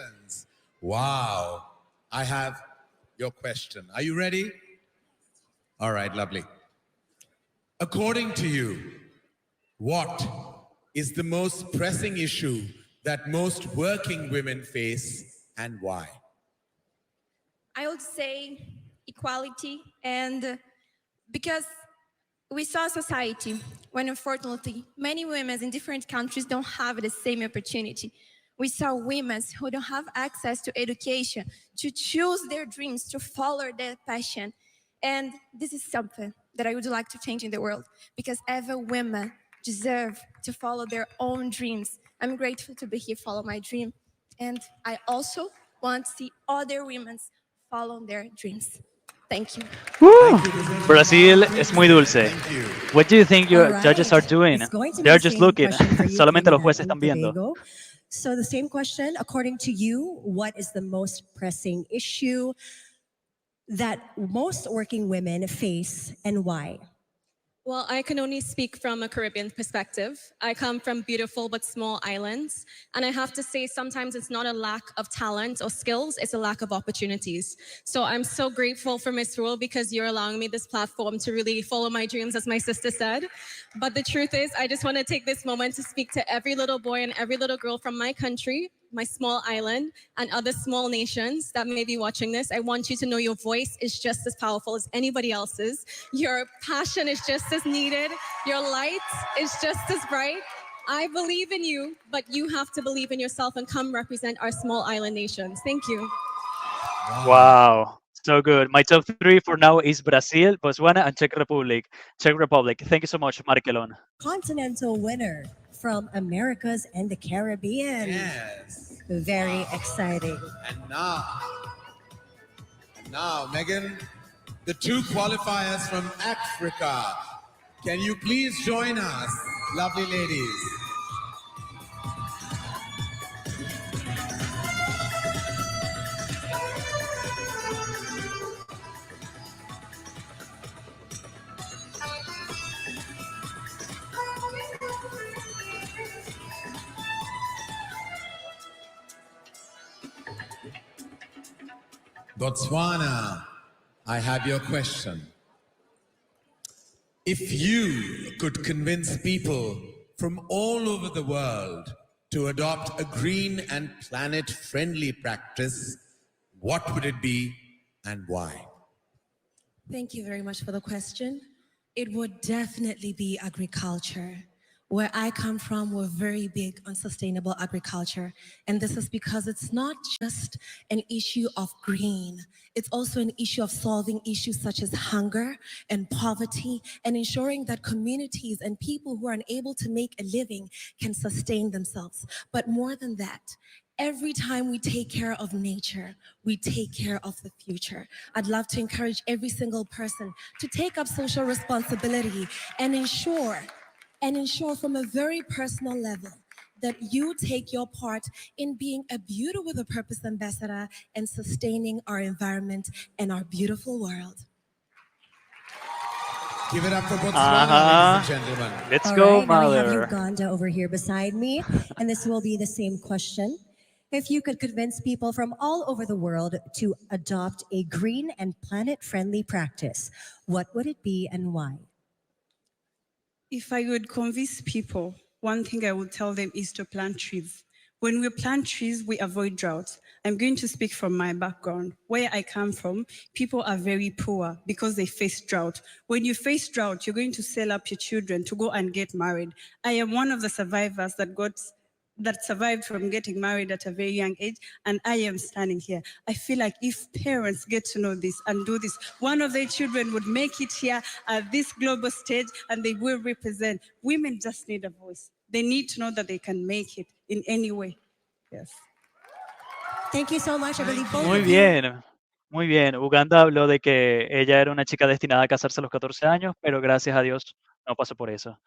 Congratulations. Wow. I have your question. Are you ready? All right, lovely. According to you, what is the most pressing issue that most working women face and why? I would say equality, and because we saw a society when unfortunately many women in different countries don't have the same opportunity. We saw women who don't have access to education, to choose their dreams, to follow their passion. And this is something that I would like to change in the world, because every woman deserves to follow their own dreams. I'm grateful to be here, follow my dream. And I also want to see other women follow their dreams. Thank you. Woo! Thank you. This is Brasil Mark es muy Tuesday. dulce. Thank you. What do you think All your right. judges are doing? It's going to be They're the just same looking. question for you, Solamente los Trinidad jueces and están viendo. Tobago. So the same question, according to you, what is the most pressing issue that most working women face and why? Well, I can only speak from a Caribbean perspective. I come from beautiful but small islands. And I have to say, sometimes it's not a lack of talent or skills, it's a lack of opportunities. So I'm so grateful for Miss Rule because you're allowing me this platform to really follow my dreams, as my sister said. But the truth is, I just want to take this moment to speak to every little boy and every little girl from my country, my small island, and other small nations that may be watching this. I want you to know your voice is just as powerful as anybody else's. Your passion is just as needed. Your light is just as bright. I believe in you, but you have to believe in yourself and come represent our small island nations. Thank you. Wow. So good. My top three for now is Brazil, Botswana, and Czech Republic. Czech Republic. Thank you so much, Markelon. Continental winner from Americas and the Caribbean. Yes. Very exciting. And now, Megan, the two qualifiers from Africa. Can you please join us, lovely ladies? Botswana, I have your question. If you could convince people from all over the world to adopt a green and planet-friendly practice, what would it be and why? Thank you very much for the question. It would definitely be agriculture. Where I come from, we're very big on sustainable agriculture. And this is because it's not just an issue of green. It's also an issue of solving issues such as hunger and poverty and ensuring that communities and people who are unable to make a living can sustain themselves. But more than that, every time we take care of nature, we take care of the future. I'd love to encourage every single person to take up social responsibility and ensure from a very personal level that you take your part in being a Beauty with a Purpose ambassador and sustaining our environment and our beautiful world. Give it up for Botswana, ladies and gentlemen. Let's All go, right, now we have mother. Uganda over here beside me, and this will be the same question. If you could convince people from all over the world to adopt a green and planet-friendly practice, what would it be and why? If I would convince people, one thing I would tell them is to plant trees. When we plant trees, we avoid drought. I'm going to speak from my background. Where I come from, people are very poor because they face drought. When you face drought, you're going to sell up your children to go and get married. I am one of the survivors that survived from getting married at a very young age, and I am standing here. I feel like if parents get to know this and do this, one of their children would make it here at this global stage, and they will represent. Women just need a voice. They need to know that they can make it in any way. Yes. Thank you so much. I believe both Muy of you. bien. Muy bien. Uganda habló de que ella era una chica destinada a casarse a los 14 años, pero gracias a Dios no pasó por eso.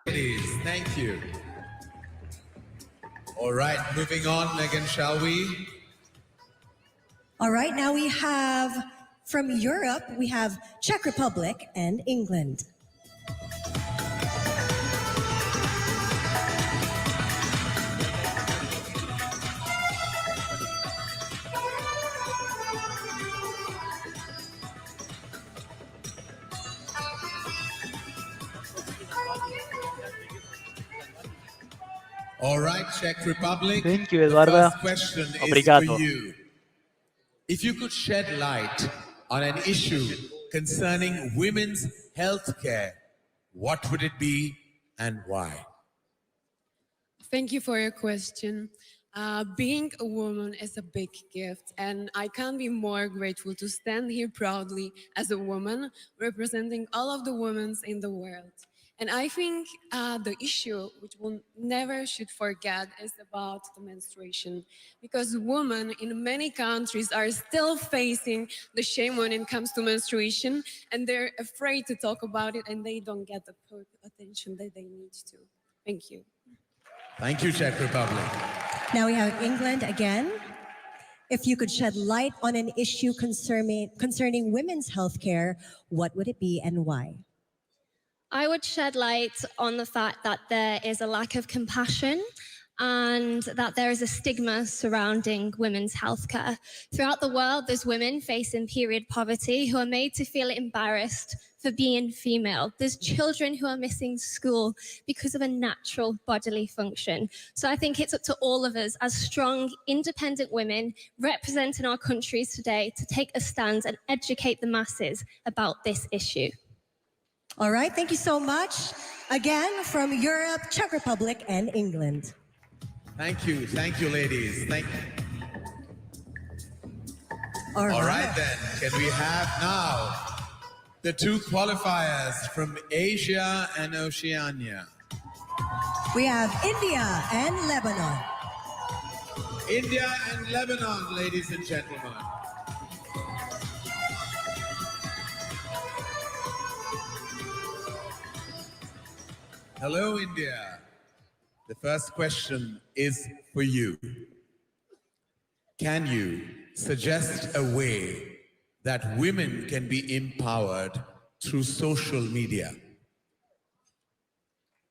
Ladies, thank you. All right, moving on, Megan, shall we? All right, now we have from Europe, we have Czech Republic and England. All right, Czech Republic. Thank you, The Eduarda. first question is Obrigado. for you. If you could shed light on an issue concerning women's health care, what would it be and why? Thank you for your question. Being a woman is a big gift, and I can't be more grateful to stand here proudly as a woman representing all of the women in the world. And I think the issue which we never should forget is about the menstruation, because women in many countries are still facing the shame when it comes to menstruation, and they're afraid to talk about it, and they don't get the attention that they need to. Thank you. Thank you, Czech Republic. Now we have England again. If you could shed light on an issue concerning women's healthcare, what would it be and why? I would shed light on the fact that there is a lack of compassion and that there is a stigma surrounding women's healthcare. Throughout the world, there's women facing period poverty who are made to feel embarrassed for being female. There's children who are missing school because of a natural bodily function. So I think it's up to all of us as strong, independent women representing our countries today to take a stand and educate the masses about this issue. All right, thank you so much. Again, from Europe, Czech Republic, and England. Thank you, ladies. Thank you. All All right then, can we have now the two qualifiers from Asia and Oceania? We have India and Lebanon. India and Lebanon, ladies and gentlemen. Hello, India. The first question is for you. Can you suggest a way that women can be empowered through social media?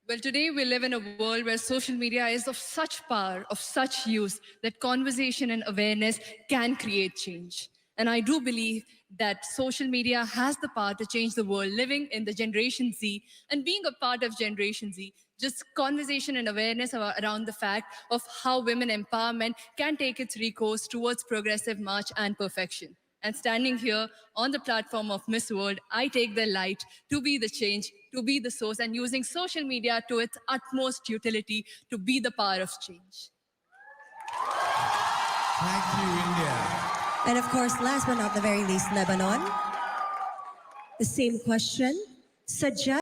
Well, today we live in a world where social media is of such power, of such use, that conversation and awareness can create change. And I do believe that social media has the power to change the world. Living in the Generation Z and being a part of Generation Z, just conversation and awareness around the fact of how women empowerment can take its recourse towards progressive march and perfection. And standing here on the platform of Miss World, I take the light to be the change, to be the source, and using social media to its utmost utility to be the power of change. Thank you, India. And of course, last but not the very least, Lebanon. The same question. Suggest